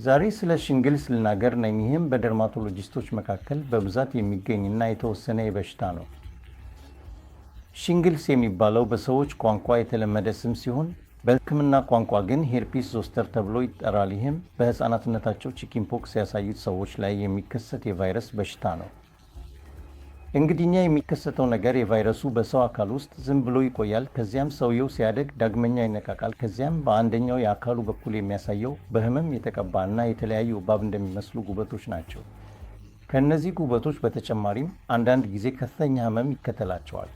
ዛሬ ስለ ሽንግልስ ልናገር ነኝ። ይህም በደርማቶሎጂስቶች መካከል በብዛት የሚገኝና የተወሰነ የበሽታ ነው። ሽንግልስ የሚባለው በሰዎች ቋንቋ የተለመደ ስም ሲሆን በሕክምና ቋንቋ ግን ሄርፒስ ዞስተር ተብሎ ይጠራል። ይህም በሕፃናትነታቸው ቺኪንፖክስ ያሳዩት ሰዎች ላይ የሚከሰት የቫይረስ በሽታ ነው። እንግዲኛ የሚከሰተው ነገር የቫይረሱ በሰው አካል ውስጥ ዝም ብሎ ይቆያል። ከዚያም ሰውየው ሲያደግ ዳግመኛ ይነቃቃል። ከዚያም በአንደኛው የአካሉ በኩል የሚያሳየው በህመም የተቀባና የተለያዩ እባብ እንደሚመስሉ ጉበቶች ናቸው። ከእነዚህ ጉበቶች በተጨማሪም አንዳንድ ጊዜ ከፍተኛ ህመም ይከተላቸዋል።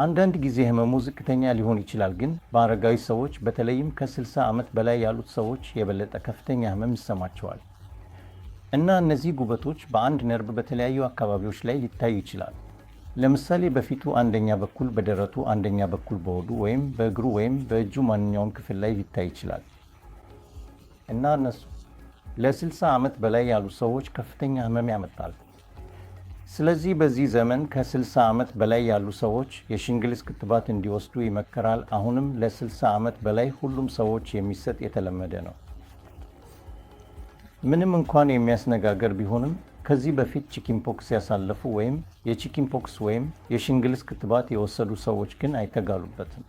አንዳንድ ጊዜ ህመሙ ዝቅተኛ ሊሆን ይችላል፣ ግን በአረጋዊ ሰዎች በተለይም ከ60 ዓመት በላይ ያሉት ሰዎች የበለጠ ከፍተኛ ህመም ይሰማቸዋል። እና እነዚህ ጉበቶች በአንድ ነርቭ በተለያዩ አካባቢዎች ላይ ሊታዩ ይችላል። ለምሳሌ በፊቱ አንደኛ በኩል፣ በደረቱ አንደኛ በኩል፣ በሆዱ ወይም በእግሩ ወይም በእጁ ማንኛውም ክፍል ላይ ሊታይ ይችላል። እና እነሱ ለ60 ዓመት በላይ ያሉ ሰዎች ከፍተኛ ህመም ያመጣል። ስለዚህ በዚህ ዘመን ከ60 ዓመት በላይ ያሉ ሰዎች የሽንግልስ ክትባት እንዲወስዱ ይመከራል። አሁንም ለ60 ዓመት በላይ ሁሉም ሰዎች የሚሰጥ የተለመደ ነው። ምንም እንኳን የሚያስነጋገር ቢሆንም ከዚህ በፊት ቺኪንፖክስ ያሳለፉ ወይም የቺኪንፖክስ ወይም የሽንግልስ ክትባት የወሰዱ ሰዎች ግን አይተጋሉበትም።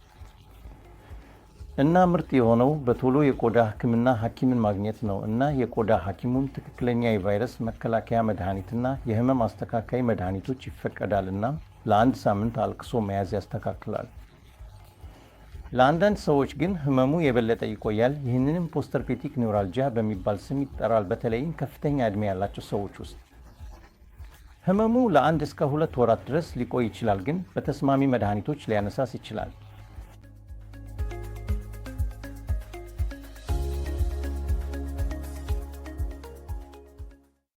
እና ምርጥ የሆነው በቶሎ የቆዳ ህክምና ሐኪምን ማግኘት ነው። እና የቆዳ ሐኪሙን ትክክለኛ የቫይረስ መከላከያ መድኃኒትና የህመም አስተካካይ መድኃኒቶች ይፈቀዳል። እና ለአንድ ሳምንት አልቅሶ መያዝ ያስተካክላል። ለአንዳንድ ሰዎች ግን ህመሙ የበለጠ ይቆያል። ይህንንም ፖስተርፔቲክ ኒውራልጂያ በሚባል ስም ይጠራል፣ በተለይም ከፍተኛ ዕድሜ ያላቸው ሰዎች ውስጥ። ህመሙ ለ1 እስከ 2 ወራት ድረስ ሊቆይ ይችላል፣ ግን በተስማሚ መድኃኒቶች ሊያነሳስ ይችላል።